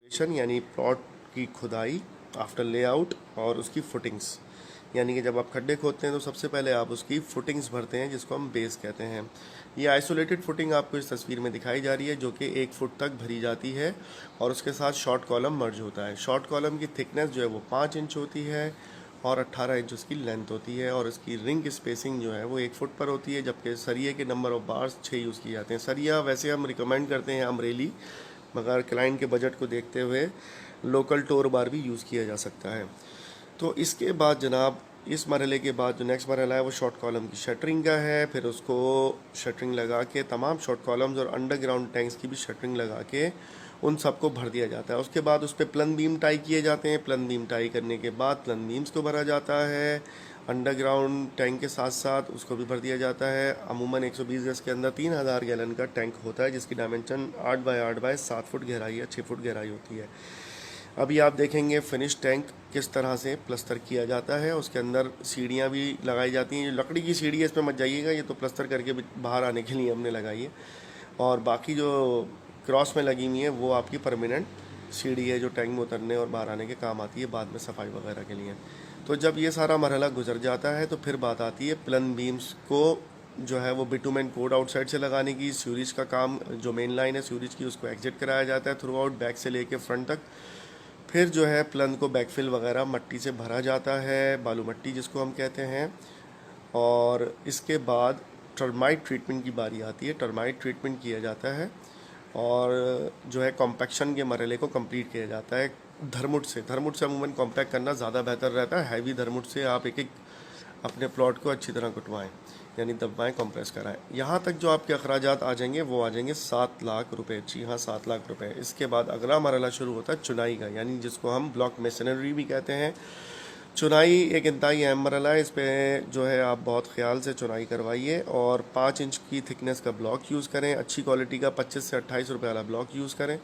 Excavation यानी plot की खुदाई, आफ्टर लेआउट और उसकी फुटिंग्स। यानी कि जब आप खड्डे खोदते हैं तो सबसे पहले आप उसकी फुटिंग्स भरते हैं जिसको हम बेस कहते हैं। ये आइसोलेटेड फुटिंग आपको इस तस्वीर में दिखाई जा रही है जो कि 1 फुट तक भरी जाती है और उसके साथ शॉर्ट कॉलम मर्ज होता है। शॉर्ट कॉलम की थिकनेस जो है वो 5 इंच होती है और 18 इंच उसकी लेंथ होती है और इसकी रिंग स्पेसिंग जो है वो 1 फुट पर होती है, जबकि सरिये के नंबर ऑफ बार्स 6 यूज़ किए जाते हैं। सरिया वैसे हम रिकमेंड करते हैं अमरेली, मगर क्लाइंट के बजट को देखते हुए लोकल टोर बार भी यूज़ किया जा सकता है। तो इसके बाद जनाब इस मरहले के बाद जो नेक्स्ट मरहला है वो शॉर्ट कॉलम की शटरिंग का है। फिर उसको शटरिंग लगा के तमाम शॉर्ट कॉलम्स और अंडरग्राउंड टैंक्स की भी शटरिंग लगा के उन सबको भर दिया जाता है। उसके बाद उस पर प्लन बीम टाई किए जाते हैं। प्लन बीम टाई करने के बाद प्लन बीम्स को भरा जाता है। अंडरग्राउंड टैंक के साथ साथ उसको भी भर दिया जाता है। अमूमन 120 गज के अंदर 3000 गैलन का टैंक होता है जिसकी डायमेंशन 8 बाय 8 बाय 7 फुट गहराई या 6 फुट गहराई होती है। अभी आप देखेंगे फिनिश टैंक किस तरह से प्लस्तर किया जाता है। उसके अंदर सीढ़ियाँ भी लगाई जाती हैं। लकड़ी की सीढ़ी है, इस पर मत जाइएगा, ये तो प्लस्तर करके बाहर आने के लिए हमने लगाई है। और बाकी जो क्रॉस में लगी हुई है वो आपकी परमानेंट सीढ़ी है जो टैंक में उतरने और बाहर आने के काम आती है बाद में सफाई वगैरह के लिए। तो जब ये सारा मरहला गुजर जाता है तो फिर बात आती है प्लन बीम्स को जो है वो बिटूमेन कोड आउटसाइड से लगाने की। सीरीज का काम जो मेन लाइन है सीरीज की उसको एग्जिट कराया जाता है थ्रू आउट, बैक से लेके फ्रंट तक। फिर जो है प्लन को बैकफिल वगैरह मट्टी से भरा जाता है, बालू मट्टी जिसको हम कहते हैं। और इसके बाद टर्माइट ट्रीटमेंट की बारी आती है। टर्माइट ट्रीटमेंट किया जाता है और जो है कॉम्पैक्शन के मरहले को कंप्लीट किया जाता है धरमुट से। धरमुट से अमूमन कॉम्पैक्ट करना ज़्यादा बेहतर रहता है। हैवी धरमुट से आप एक एक अपने प्लॉट को अच्छी तरह कुटवाएं, यानी दबाएं, कंप्रेस कराएं। यहाँ तक जो आपके अखराजात आ जाएंगे वो आ जाएंगे 7 लाख रुपए। जी हाँ, 7 लाख रुपए। इसके बाद अगला मरहला शुरू होता है चुनाई का, यानी जिसको हम ब्लॉक मेसनरी भी कहते हैं। चुनाई एक इंतहाई अहम मरहला है। इस पर जो है आप बहुत ख्याल से चुनाई करवाइए और 5 इंच की थिकनेस का ब्लॉक यूज़ करें। अच्छी क्वालिटी का 25 से 28 रुपये वाला ब्लॉक यूज़ करें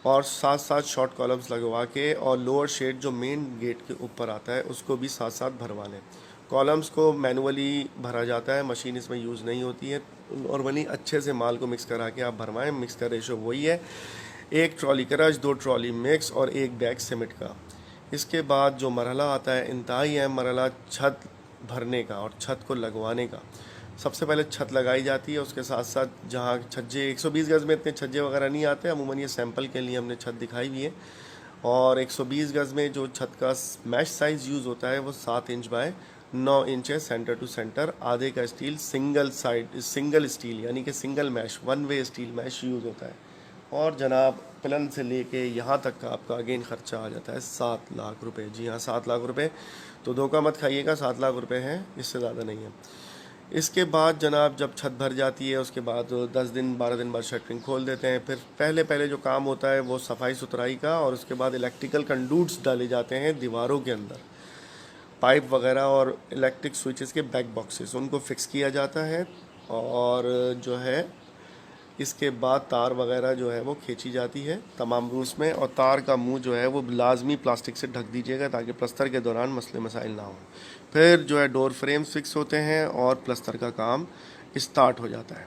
और साथ साथ शॉर्ट कॉलम्स लगवा के और लोअर शेड जो मेन गेट के ऊपर आता है उसको भी साथ साथ भरवा लें। कॉलम्स को मैनुअली भरा जाता है, मशीन इसमें यूज़ नहीं होती है। नॉर्मली अच्छे से माल को मिक्स करा के आप भरवाएं। मिक्स का रेशो वही है, 1 ट्रॉली क्रश, 2 ट्रॉली मिक्स और 1 बैग सीमेंट का। इसके बाद जो मरहला आता है इंतहाई अहम मरहला छत भरने का और छत को लगवाने का। सबसे पहले छत लगाई जाती है, उसके साथ साथ जहाँ छज्जे 120 गज में इतने छज्जे वगैरह नहीं आते, अमूमन ये सैंपल के लिए हमने छत दिखाई हुई है। और 120 गज में जो छत का मैश साइज़ यूज़ होता है वो 7 इंच बाय 9 इंच है, सेंटर टू सेंटर। आधे का स्टील सिंगल स्टील यानी कि सिंगल मैश, 1 वे स्टील मैश यूज़ होता है। और जनाब प्लन से लेके यहाँ तक का आपका अगेन ख़र्चा आ जाता है 7 लाख रुपए। जी हाँ, 7 लाख रुपए। तो धोखा मत खाइएगा, 7 लाख रुपए हैं, इससे ज़्यादा नहीं है। इसके बाद जनाब जब छत भर जाती है उसके बाद 10 दिन 12 दिन बाद शटरिंग खोल देते हैं। फिर पहले जो काम होता है वो सफाई सुथराई का और उसके बाद इलेक्ट्रिकल कंडूट्स डाले जाते हैं दीवारों के अंदर। पाइप वगैरह और इलेक्ट्रिक स्विचेस के बैक बॉक्सेस उनको फिक्स किया जाता है और जो है इसके बाद तार वगैरह जो है वो खींची जाती है तमाम रूल्स में। और तार का मुंह जो है वो लाजमी प्लास्टिक से ढक दीजिएगा ताकि प्लस्तर के दौरान मसले मसाइल ना हो। फिर जो है डोर फ्रेम्स फिक्स होते हैं और प्लस्तर का काम स्टार्ट हो जाता है।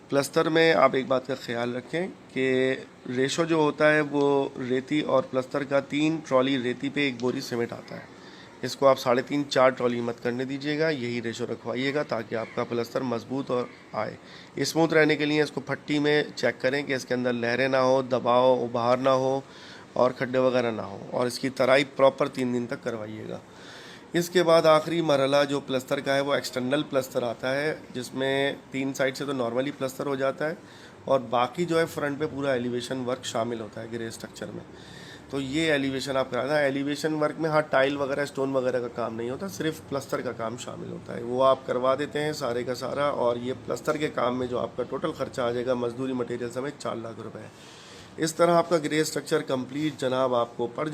प्लस्तर में आप एक बात का ख्याल रखें कि रेशो जो होता है वो रेती और प्लस्तर का 3 ट्रॉली रेती पे 1 बोरी सीमेंट आता है। इसको आप 3.5-4 ट्रॉली मत करने दीजिएगा, यही रेशो रखवाइएगा ताकि आपका प्लस्तर मजबूत और आए। स्मूथ रहने के लिए इसको फट्टी में चेक करें कि इसके अंदर लहरें ना हो, दबाव उभार ना हो और खड्डे वगैरह ना हो। और इसकी तराई प्रॉपर 3 दिन तक करवाइएगा। इसके बाद आखिरी मरहला जो प्लस्तर का है वो एक्सटर्नल प्लस्तर आता है, जिसमें 3 साइड से तो नॉर्मली प्लस्तर हो जाता है और बाकी जो है फ्रंट पे पूरा एलिवेशन वर्क शामिल होता है ग्रे स्ट्रक्चर में। तो ये एलिवेशन आप कराना है। एलिवेशन वर्क में हाँ टाइल वगैरह स्टोन वगैरह का काम नहीं होता, सिर्फ प्लस्तर का काम शामिल होता है, वो आप करवा देते हैं सारे का सारा। और ये प्लस्तर के काम में जो आपका टोटल खर्चा आ जाएगा मजदूरी मटेरियल समेत 4 लाख रुपए है। इस तरह आपका ग्रे स्ट्रक्चर कंप्लीट जनाब आपको पड़